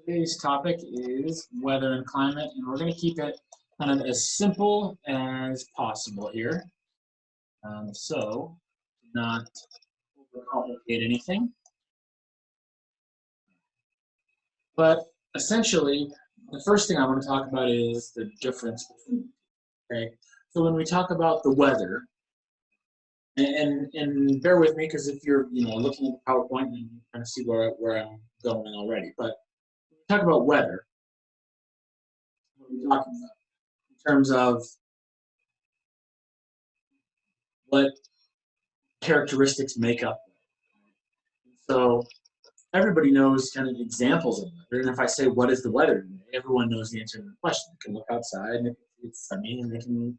Today's topic is weather and climate, and we're going to keep it kind of as simple as possible here. So, not overcomplicate anything. But essentially, the first thing I want to talk about is the difference between. Okay, so when we talk about the weather, and bear with me because if you're looking at the PowerPoint, you can kind of see where I'm going already. But when we talk about weather, what are we talking about? In terms of what characteristics make up. So everybody knows kind of examples of weather, and if I say what is the weather today, everyone knows the answer to the question. They can look outside and if it's sunny, and they can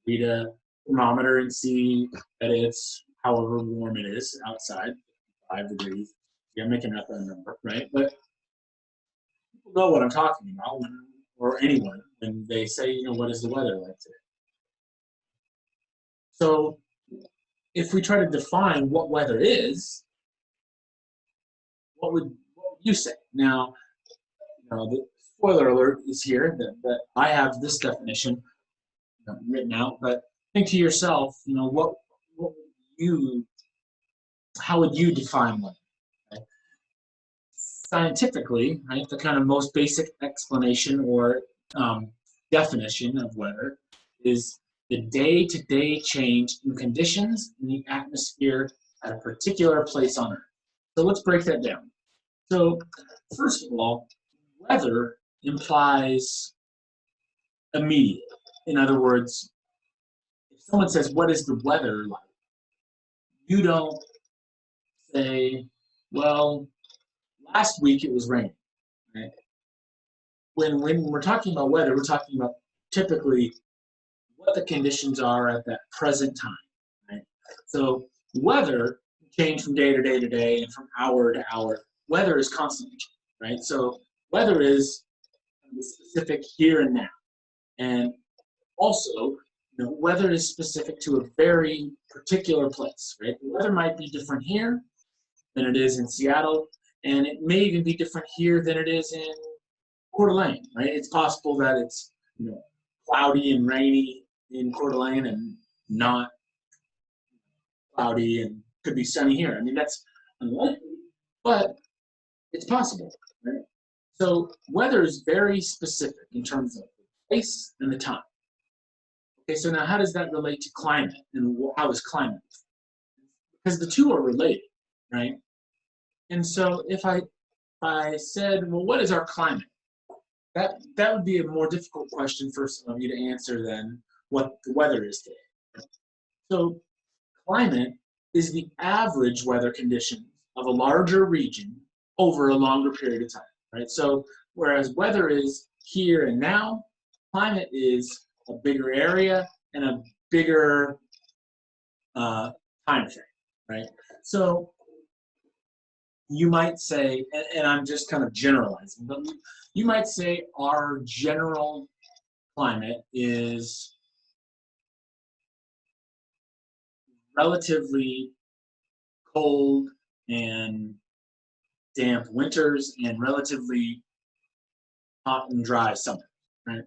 read a thermometer and see that it's however warm it is outside, 5 degrees. Yeah, I'm making up a number, right? But people know what I'm talking about or anyone when they say, what is the weather like today? So if we try to define what weather is, what would you say? Now, the spoiler alert is here that I have this definition written out, but think to yourself, how would you define weather? Okay? Scientifically, right, the kind of most basic explanation or definition of weather is the day-to-day change in conditions in the atmosphere at a particular place on Earth. So let's break that down. So first of all, weather implies immediate. In other words, if someone says, what is the weather like? You don't say, well, last week it was raining. Right? When we're talking about weather, we're talking about typically what the conditions are at that present time. Right? So weather change from day to day to day and from hour to hour. Weather is constantly changing, right? So weather is specific here and now. And also, weather is specific to a very particular place, right? The weather might be different here than it is in Seattle, and it may even be different here than it is in Coeur d'Alene, right? It's possible that it's cloudy and rainy in Coeur d'Alene and not cloudy and could be sunny here. I mean, that's unlikely, but it's possible, right? So weather is very specific in terms of the place and the time. Okay, so now how does that relate to climate, and how is climate? Because the two are related, right? And so if I said, well, what is our climate? That would be a more difficult question for some of you to answer than what the weather is today. So climate is the average weather conditions of a larger region over a longer period of time, right? So whereas weather is here and now, climate is a bigger area and a bigger time frame, right? So you might say, and I'm just kind of generalizing, but you might say our general climate is relatively cold and damp winters and relatively hot and dry summers, right?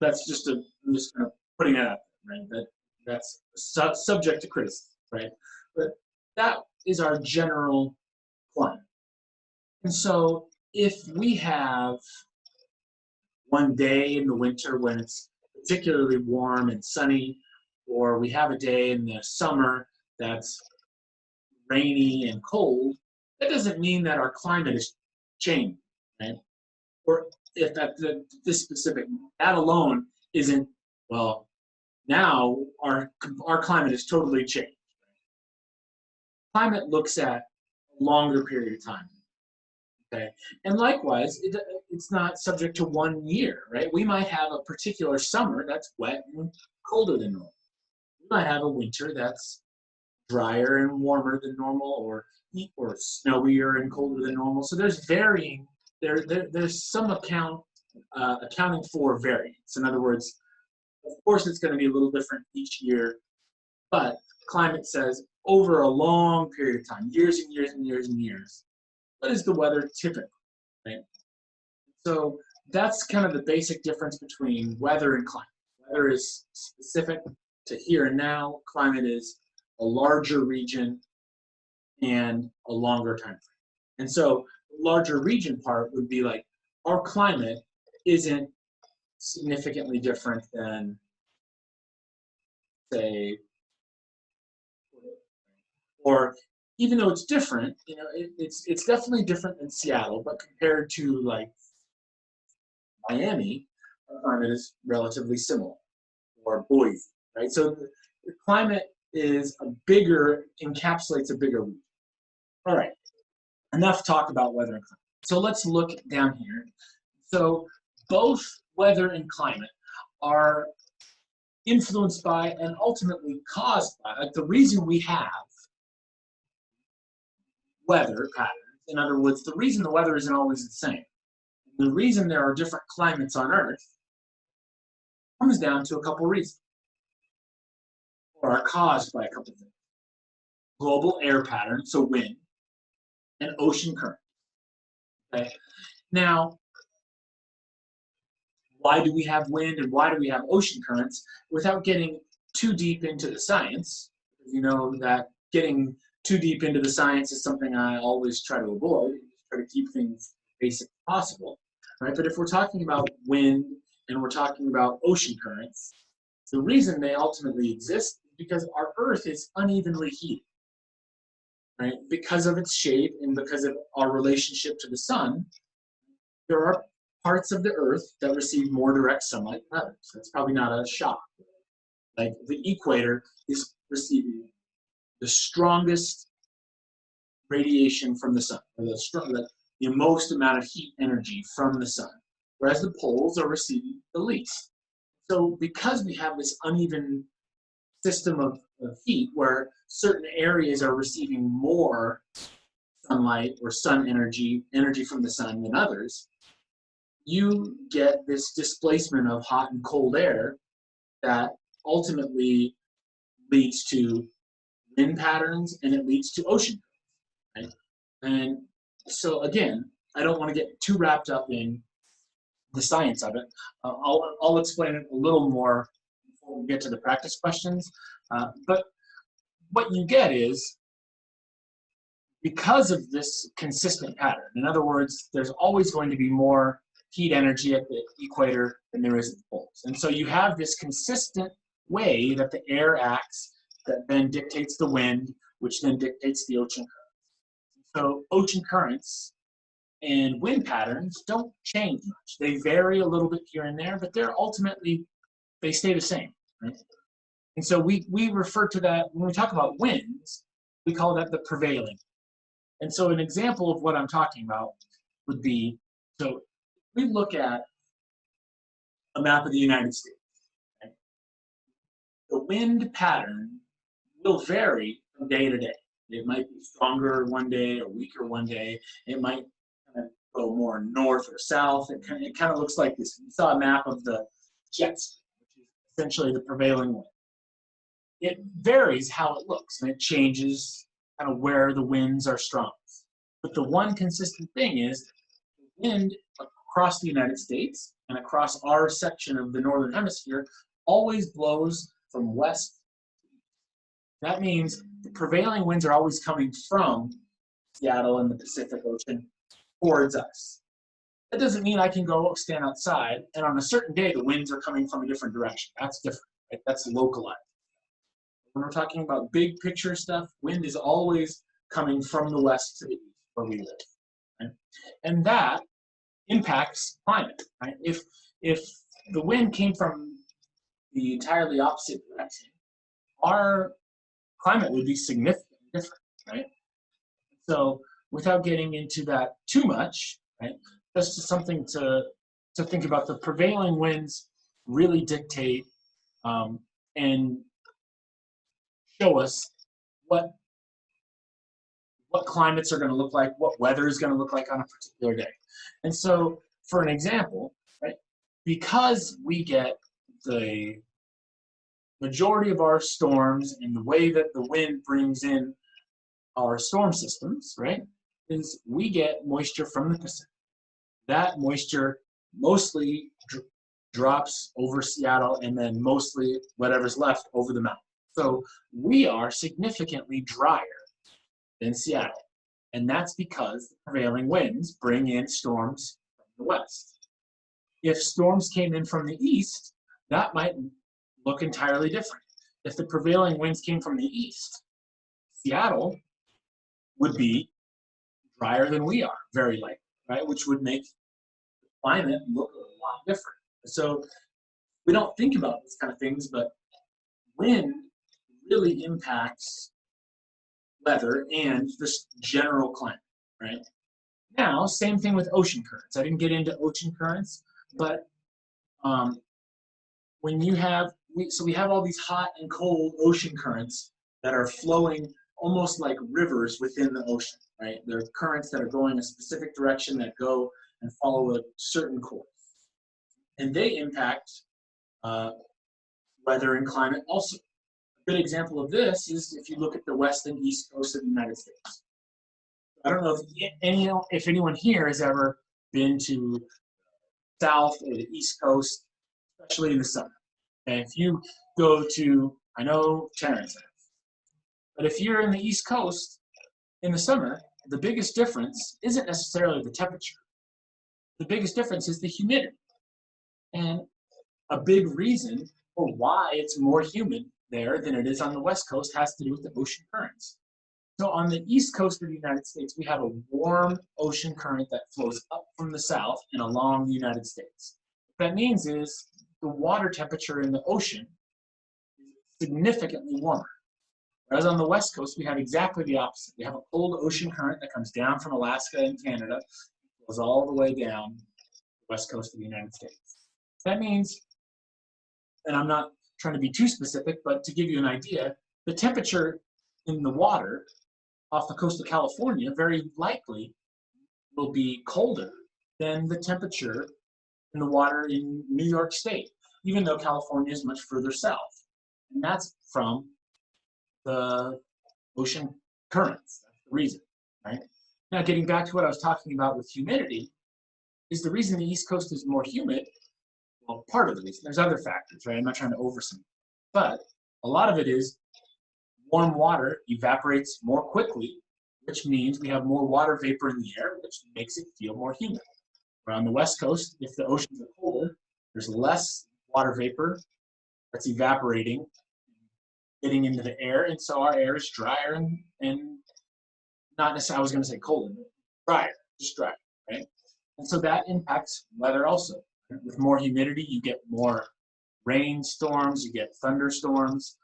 That's just I'm just kind of putting that up, right? That's subject to criticism, right? But that is our general climate. And so if we have one day in the winter when it's particularly warm and sunny, or we have a day in the summer that's rainy and cold, that doesn't mean that our climate is changing, right? Or if this specific, that alone isn't, well, now our climate is totally changed. Climate looks at a longer period of time. Okay, and likewise, it's not subject to 1 year, right? We might have a particular summer that's wet and colder than normal. We might have a winter that's drier and warmer than normal, or snowier and colder than normal. So there's varying. There's some accounting for variance. In other words, of course, it's going to be a little different each year, but climate says over a long period of time, years and years and years and years, what is the weather typically, right? So that's kind of the basic difference between weather and climate. Weather is specific to here and now. Climate is a larger region and a longer time frame. And so the larger region part would be like our climate isn't significantly different than, say, or even though it's different, you know, it's definitely different than Seattle, but compared to like Miami, our climate is relatively similar, or Boise, right? So the climate is a bigger, encapsulates a bigger region. All right, enough talk about weather and climate. So let's look down here. So both weather and climate are influenced by and ultimately caused by, like the reason we have weather patterns, in other words, the reason the weather isn't always the same, the reason there are different climates on Earth comes down to a couple reasons, or are caused by a couple things. Global air patterns, so wind, and ocean current. Okay? Now, why do we have wind and why do we have ocean currents? Without getting too deep into the science, you know that getting too deep into the science is something I always try to avoid, try to keep things basic as possible, right? But if we're talking about wind and we're talking about ocean currents, the reason they ultimately exist is because our Earth is unevenly heated, right? Because of its shape and because of our relationship to the sun, there are parts of the Earth that receive more direct sunlight than others. That's probably not a shock. Like the equator is receiving the strongest radiation from the sun, or the most amount of heat energy from the sun, whereas the poles are receiving the least. So because we have this uneven system of heat where certain areas are receiving more sunlight or sun energy from the sun than others, you get this displacement of hot and cold air that ultimately leads to wind patterns and it leads to ocean currents, right? And so again, I don't want to get too wrapped up in the science of it. I'll explain it a little more before we get to the practice questions. But what you get is, because of this consistent pattern, in other words, there's always going to be more heat energy at the equator than there is at the poles. And so you have this consistent way that the air acts that then dictates the wind, which then dictates the ocean currents. So ocean currents and wind patterns don't change much. They vary a little bit here and there, but they're ultimately, they stay the same, right? And so we refer to that, when we talk about winds, we call that the prevailing. And so an example of what I'm talking about would be, so we look at a map of the United States. Okay? The wind pattern will vary from day to day. It might be stronger one day or weaker one day. It might kind of go more north or south. It kind of looks like this. We saw a map of the jet stream, which is essentially the prevailing wind. It varies how it looks, and it changes kind of where the winds are strongest. But the one consistent thing is the wind across the United States and across our section of the northern hemisphere always blows from west to east. That means the prevailing winds are always coming from Seattle and the Pacific Ocean towards us. That doesn't mean I can go stand outside and on a certain day the winds are coming from a different direction. That's different, right? That's localized. When we're talking about big picture stuff, wind is always coming from the west to the east where we live. Right? And that impacts climate. Right? If the wind came from the entirely opposite direction, our climate would be significantly different. Right? So without getting into that too much, right? That's just something to think about. The prevailing winds really dictate and show us what climates are going to look like, what weather is going to look like on a particular day. And so, for an example, right, because we get the majority of our storms and the way that the wind brings in our storm systems, right, is we get moisture from the Pacific. that moisture mostly drops over Seattle and then mostly whatever's left over the mountain. So we are significantly drier than Seattle. And that's because the prevailing winds bring in storms from the west. If storms came in from the east, that might look entirely different. If the prevailing winds came from the east, Seattle would be drier than we are, very likely, right? Which would make the climate look a lot different. So we don't think about these kind of things, but wind really impacts weather and just general climate, right? Now, same thing with ocean currents. I didn't get into ocean currents, but when you have, we have all these hot and cold ocean currents that are flowing almost like rivers within the ocean, right? They're currents that are going a specific direction that go and follow a certain course. And they impact weather and climate also. A good example of this is if you look at the west and east coast of the United States. I don't know if anyone here has ever been to south or the east coast, especially in the summer. And if you go to, I know Terrence has, but if you're in the east coast in the summer, the biggest difference isn't necessarily the temperature. The biggest difference is the humidity. And a big reason for why it's more humid there than it is on the west coast has to do with the ocean currents. So on the east coast of the United States, we have a warm ocean current that flows up from the south and along the United States. What that means is the water temperature in the ocean is significantly warmer. Whereas on the west coast, we have exactly the opposite. We have a cold ocean current that comes down from Alaska and Canada, goes all the way down the west coast of the United States. That means, and I'm not trying to be too specific, but to give you an idea, the temperature in the water off the coast of California very likely will be colder than the temperature in the water in New York State, even though California is much further south. And that's from the ocean currents. That's the reason, right? Now, getting back to what I was talking about with humidity, is the reason the East Coast is more humid, well, part of the reason. There's other factors, right? I'm not trying to overstate, but a lot of it is warm water evaporates more quickly, which means we have more water vapor in the air, which makes it feel more humid. Where on the West Coast, if the oceans are colder, there's less water vapor that's evaporating, getting into the air, and so our air is drier and not necessarily, I was going to say colder, but drier, just drier, right? And so that impacts weather also. With more humidity, you get more rainstorms, you get thunderstorms,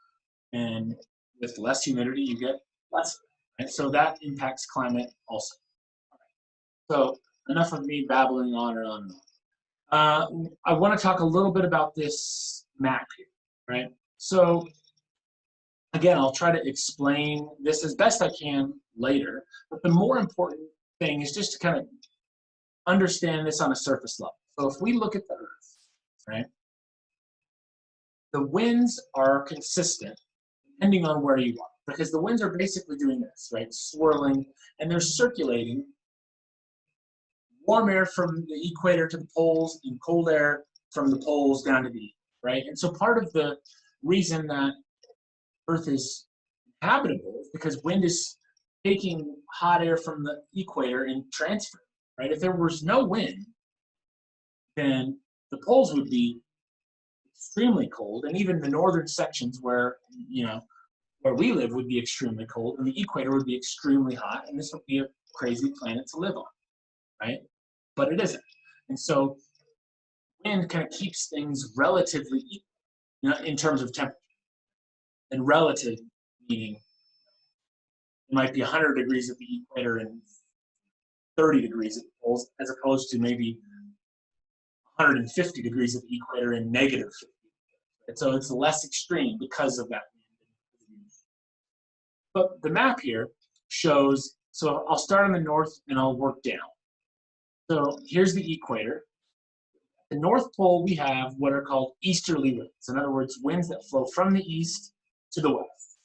and with less humidity, you get less. Right? So that impacts climate also. So enough of me babbling on and on. I want to talk a little bit about this map here, right? So again, I'll try to explain this as best I can later, but the more important thing is just to kind of understand this on a surface level. So if we look at the Earth, right, the winds are consistent depending on where you are, because the winds are basically doing this, right, swirling, and they're circulating warm air from the equator to the poles and cold air from the poles down to the equator, right? And so part of the reason that Earth is habitable is because wind is taking hot air from the equator and transferring, right? If there was no wind, then the poles would be extremely cold, and even the northern sections where, you know, where we live would be extremely cold, and the equator would be extremely hot, and this would be a crazy planet to live on, right? But it isn't. And so wind kind of keeps things relatively equal, you know, in terms of temperature. And relative meaning it might be 100 degrees at the equator and 30 degrees at the poles, as opposed to maybe 150 degrees at the equator and negative 50. And so it's less extreme because of that. But the map here shows, so I'll start on the north and I'll work down. So here's the equator. At the North Pole, we have what are called easterly winds. In other words, winds that flow from the east to the west.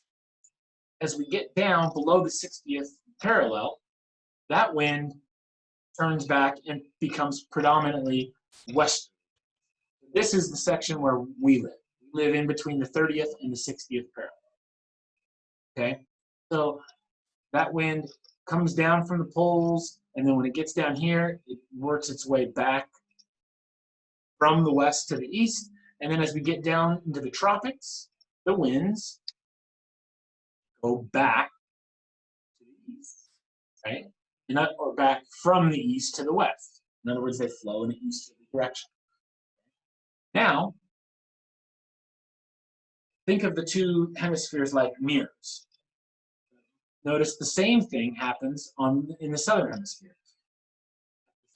As we get down below the 60th parallel, that wind turns back and becomes predominantly west. This is the section where we live. We live in between the 30th and the 60th parallel. Okay, so that wind comes down from the poles, and then when it gets down here, it works its way back from the west to the east. And then as we get down into the tropics, the winds go back to the east, right? Or back from the east to the west. In other words, they flow in an easterly direction. Now, think of the two hemispheres like mirrors. Notice the same thing happens in the southern hemisphere.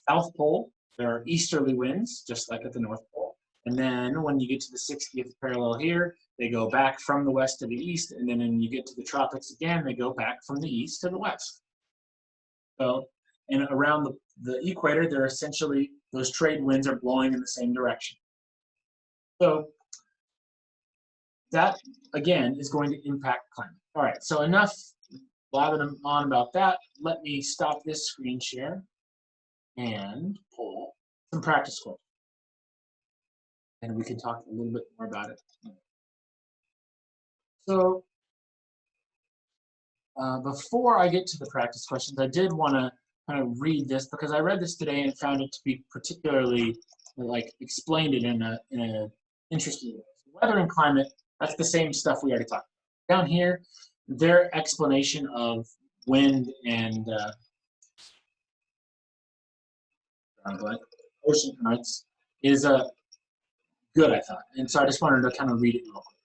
South Pole, there are easterly winds, just like at the North Pole. And then when you get to the 60th parallel here, they go back from the west to the east. And then when you get to the tropics again, they go back from the east to the west. So, and around the equator, they're essentially, those trade winds are blowing in the same direction. So that, again, is going to impact climate. All right, so enough blabbing on about that. Let me stop this screen share and pull some practice questions. And we can talk a little bit more about it. So before I get to the practice questions, I did want to kind of read this because I read this today and found it to be particularly explained it in a interesting way. So weather and climate, that's the same stuff we already talked about. Down here, their explanation of wind and ocean currents is good, I thought. And so I just wanted to kind of read it real quick.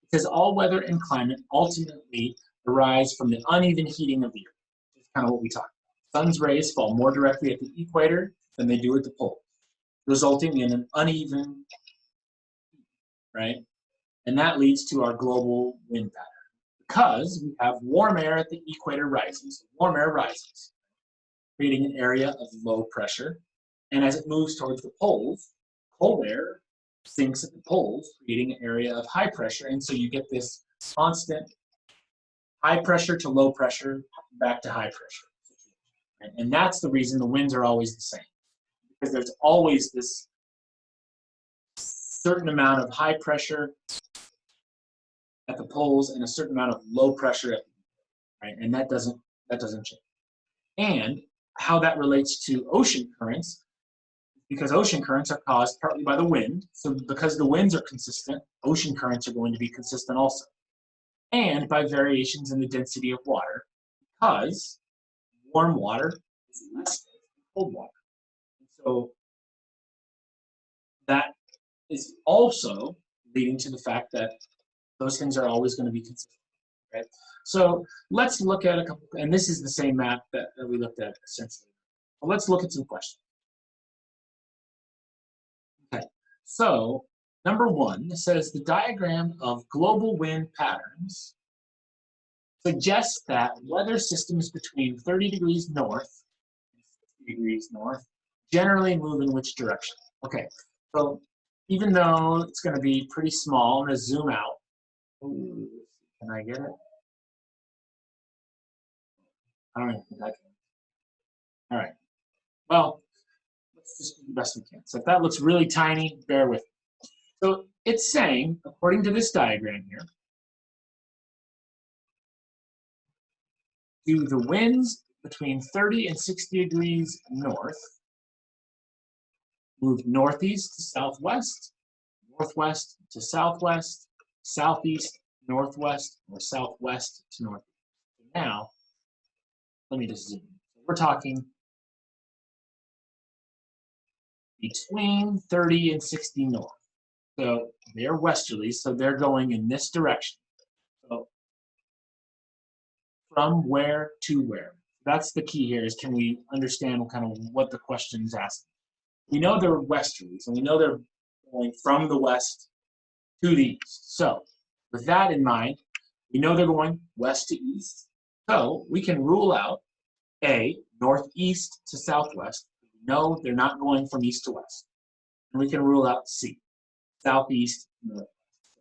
It says all weather and climate ultimately arise from the uneven heating of the earth. That's kind of what we talked about. Sun's rays fall more directly at the equator than they do at the pole, resulting in an uneven heat, right? And that leads to our global wind pattern. Because we have warm air at the equator rising, so warm air rises, creating an area of low pressure. And as it moves towards the poles, cold air sinks at the poles, creating an area of high pressure. And so you get this constant high pressure to low pressure, back to high pressure. Right? And that's the reason the winds are always the same. Because there's always this certain amount of high pressure at the poles and a certain amount of low pressure at the, right? And that doesn't change. And how that relates to ocean currents, because ocean currents are caused partly by the wind. So because the winds are consistent, ocean currents are going to be consistent also. And by variations in the density of water, because warm water is less dense than cold water. And so that is also leading to the fact that those things are always going to be consistent. Right? So let's look at a couple, and this is the same map that we looked at essentially. Well, let's look at some questions. Okay, so number one says the diagram of global wind patterns suggests that weather systems between 30 degrees north and 60 degrees north generally move in which direction? Okay, so even though it's going to be pretty small, I'm going to zoom out. Ooh, can I get it? I don't even think I can. All right. Well, let's just do the best we can. So if that looks really tiny, bear with me. So it's saying, according to this diagram here, do the winds between 30 and 60 degrees north move northeast to southwest, northwest to southwest, southeast, northwest, or southwest to northeast? Now, let me just zoom. We're talking between 30 and 60 north. So they're westerly, so they're going in this direction. So from where to where? That's the key here, is can we understand kind of what the question is asking? We know they're westerlies, and we know they're going from the west to the east. So with that in mind, we know they're going west to east. So we can rule out A, northeast to southwest. We know they're not going from east to west. And we can rule out C, southeast to northwest.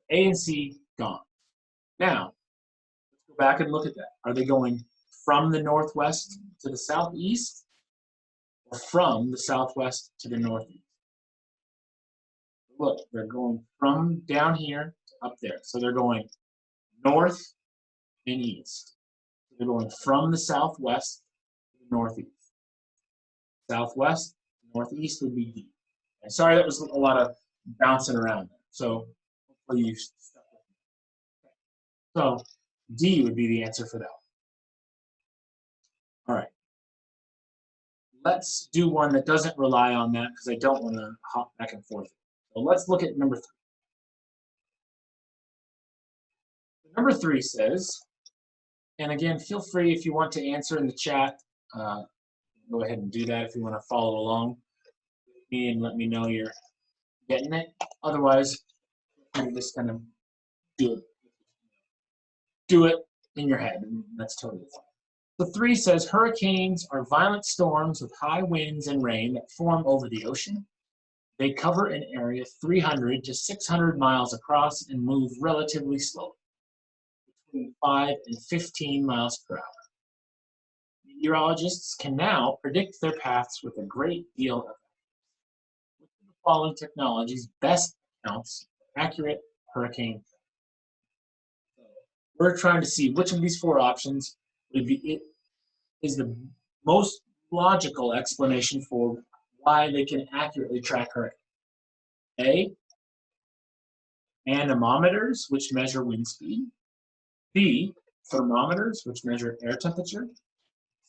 A and C, gone. Now, let's go back and look at that. Are they going from the northwest to the southeast or from the southwest to the northeast. Look, they're going from down here to up there. So they're going north and east. They're going from the southwest to the northeast. Southwest, northeast would be D. And sorry, that was a lot of bouncing around there. So hopefully you stuck with me. So D would be the answer for that one. All right. Let's do one that doesn't rely on that because I don't want to hop back and forth. So let's look at number 3. Number 3 says, and again, feel free if you want to answer in the chat, go ahead and do that if you want to follow along with me and let me know you're getting it. Otherwise, you just kind of do it in your head, and that's totally fine. The 3 says, hurricanes are violent storms with high winds and rain that form over the ocean. They cover an area 300 to 600 miles across and move relatively slowly, between 5 and 15 miles per hour. Meteorologists can now predict their paths with a great deal of accuracy. Which of the following technologies best accounts for accurate hurricane? We're trying to see which of these 4 options is the most logical explanation for why they can accurately track hurricanes. A, anemometers, which measure wind speed. B, thermometers, which measure air temperature.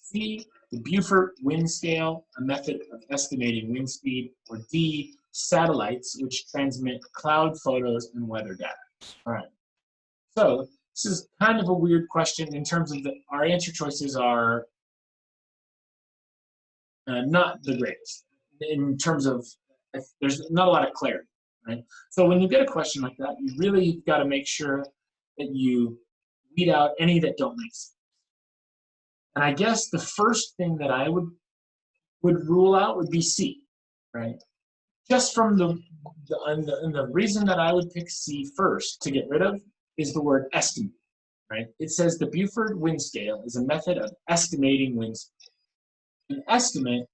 C, the Beaufort wind scale, a method of estimating wind speed. Or D, satellites, which transmit cloud photos and weather data. All right. So this is kind of a weird question in terms of our answer choices are not the greatest in terms of there's not a lot of clarity, right? So when you get a question like that, you really got to make sure that you weed out any that don't make sense. And I guess the first thing that I would rule out would be C, right? Just from the reason that I would pick C first to get rid of is the word estimate, right? It says the Beaufort wind scale is a method of estimating wind speed. An estimate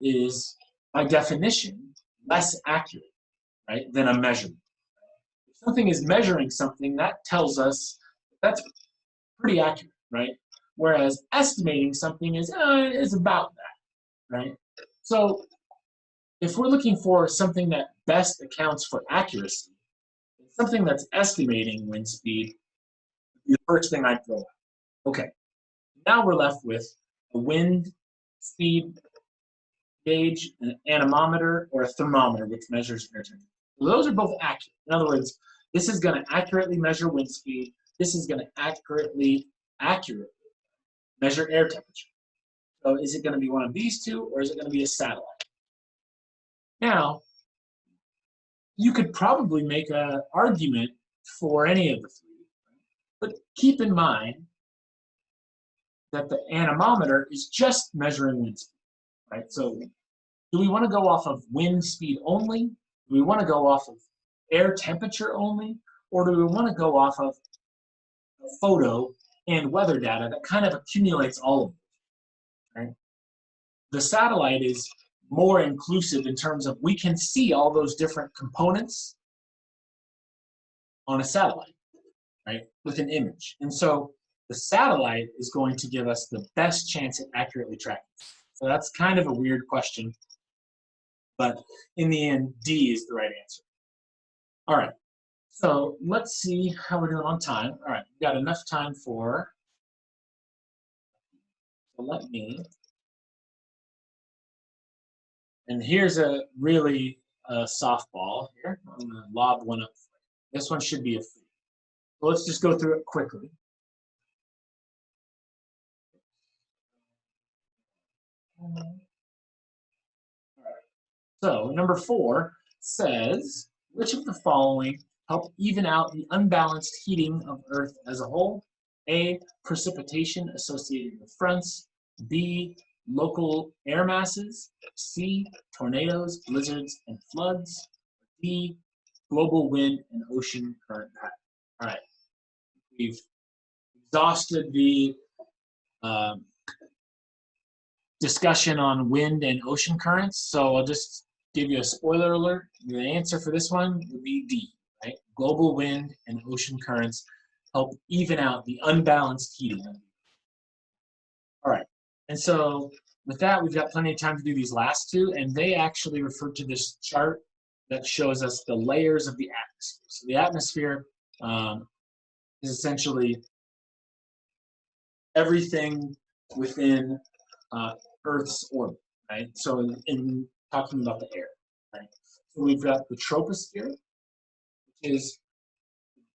is, by definition, less accurate, right, than a measurement. If something is measuring something, that tells us that's pretty accurate, right? Whereas estimating something is about that, right? So if we're looking for something that best accounts for accuracy, something that's estimating wind speed, the first thing I'd throw out. Okay, now we're left with a wind speed gauge, an anemometer, or a thermometer, which measures air temperature. So those are both accurate. In other words, this is going to accurately measure wind speed. This is going to accurately measure air temperature. So is it going to be one of these two, or is it going to be a satellite? Now, you could probably make an argument for any of the 3, but keep in mind that the anemometer is just measuring wind speed, right? So do we want to go off of wind speed only? Do we want to go off of air temperature only? Or do we want to go off of a photo and weather data that kind of accumulates all of it, right? The satellite is more inclusive in terms of we can see all those different components on a satellite, right, with an image. And so the satellite is going to give us the best chance at accurately tracking. So that's kind of a weird question, but in the end, D is the right answer. All right, so let's see how we're doing on time. All right, we've got enough time for, so let me, and here's a really softball here. I'm gonna lob one up. This one should be a free. So let's just go through it quickly. All right. So number 4 says, which of the following help even out the unbalanced heating of Earth as a whole? A, precipitation associated with fronts. B, local air masses. C, tornadoes, blizzards, and floods. D, global wind and ocean current pattern. All right, we've exhausted the discussion on wind and ocean currents, so I'll just give you a spoiler alert. The answer for this one would be D, right? Global wind and ocean currents help even out the unbalanced heating. All right, and so with that, we've got plenty of time to do these last two, and they actually refer to this chart that shows us the layers of the atmosphere. So the atmosphere is essentially everything within Earth's orbit, right? So in talking about the air, right? So we've got the troposphere, which is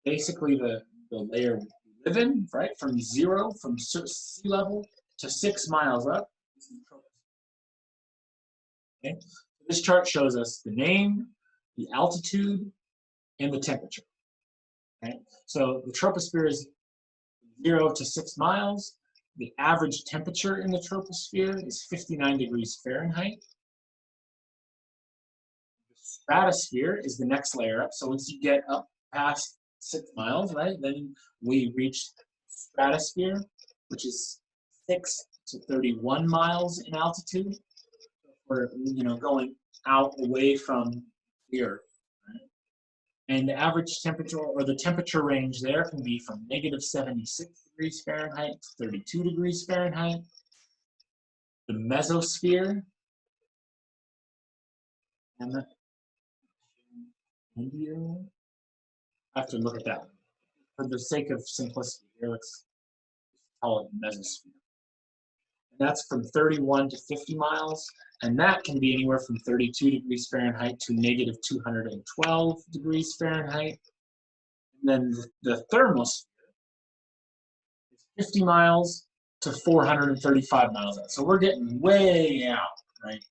basically the layer we live in, right? From zero, from sea level to 6 miles up. This is the troposphere. Okay? So this chart shows us the name, the altitude, and the temperature. Right? So the troposphere is 0 to 6 miles. The average temperature in the troposphere is 59 degrees Fahrenheit. The stratosphere is the next layer up. So once you get up past 6 miles, right, then we reach stratosphere, which is 6 to 31 miles in altitude. We're going out away from the Earth. And the average temperature, or the temperature range there, can be from negative 76 degrees Fahrenheit to 32 degrees Fahrenheit. The mesosphere, and the India, I have to look at that one. For the sake of simplicity here, let's call it mesosphere. And that's from 31 to 50 miles, and that can be anywhere from 32 degrees Fahrenheit to negative 212 degrees Fahrenheit. And then the thermosphere is 50 miles to 435 miles out. So we're getting way out, right?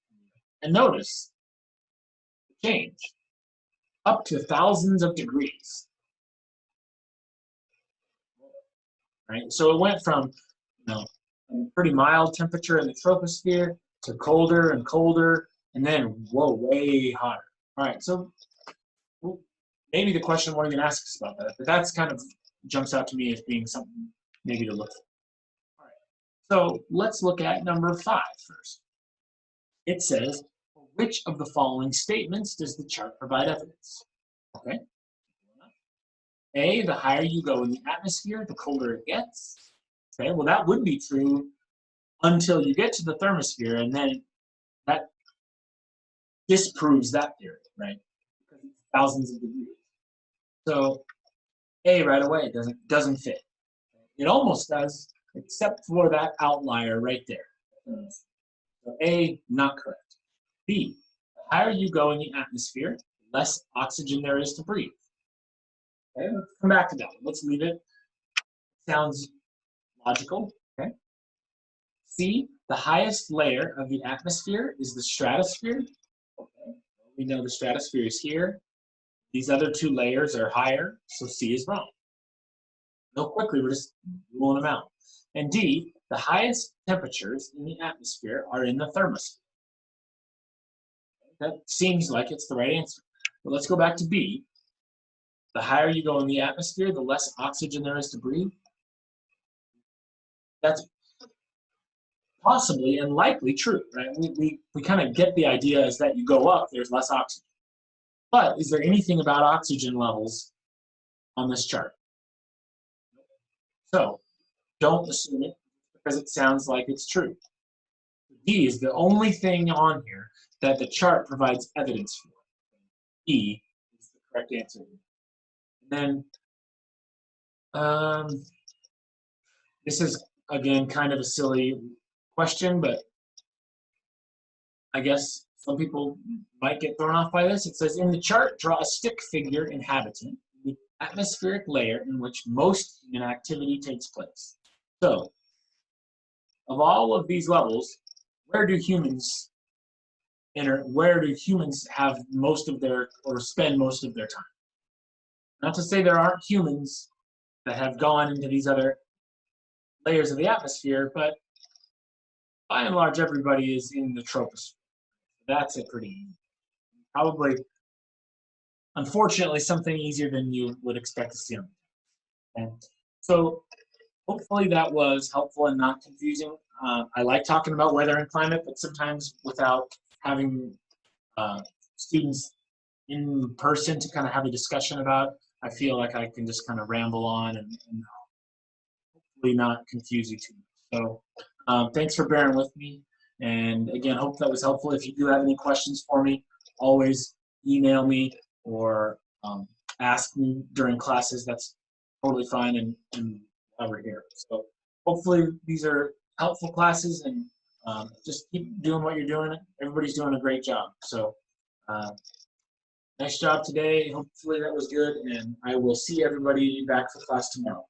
And notice the change, up to thousands of degrees, right? So it went from, a pretty mild temperature in the troposphere to colder and colder, and then, whoa, way hotter. All right, so maybe the question, what are you going to ask us about that? But that's kind of jumps out to me as being something maybe to look for. All right, so let's look at number 5 first. It says, which of the following statements does the chart provide evidence? Okay. A, the higher you go in the atmosphere, the colder it gets. Okay, well, that would be true until you get to the thermosphere, and then that disproves that theory, right? Because it's thousands of degrees. So A right away doesn't fit. It almost does, except for that outlier right there. So A, not correct. B, the higher you go in the atmosphere, the less oxygen there is to breathe. Okay, let's come back to that. Let's leave it. Sounds logical. Okay. C, the highest layer of the atmosphere is the stratosphere. Okay. We know the stratosphere is here. These other 2 layers are higher, so C is wrong. Real quickly, we're just ruling them out. And D, the highest temperatures in the atmosphere are in the thermosphere. That seems like it's the right answer. But let's go back to B. The higher you go in the atmosphere, the less oxygen there is to breathe. That's possibly and likely true, right? We kind of get the idea is that you go up, there's less oxygen. But is there anything about oxygen levels on this chart? So don't assume it because it sounds like it's true. D is the only thing on here that the chart provides evidence for. E is the correct answer. And then this is, again, kind of a silly question, but I guess some people might get thrown off by this. It says, in the chart, draw a stick figure inhabitant, the atmospheric layer in which most human activity takes place. So, of all of these levels, where do humans enter? Where do humans have most of their, or spend most of their time? Not to say there aren't humans that have gone into these other layers of the atmosphere, but by and large, everybody is in the troposphere. That's it pretty easy. Probably, unfortunately, something easier than you would expect to see on. Okay. So hopefully that was helpful and not confusing. I like talking about weather and climate, but sometimes without having uh, students in person to kind of have a discussion about, I feel like I can just kind of ramble on and hopefully not confuse you too much. So thanks for bearing with me. And again, hope that was helpful. If you do have any questions for me, always email me or ask me during classes. That's totally fine and over here. So hopefully these are helpful classes, and just keep doing what you're doing. Everybody's doing a great job. So uh, nice job today. Hopefully that was good, and I will see everybody back for class tomorrow.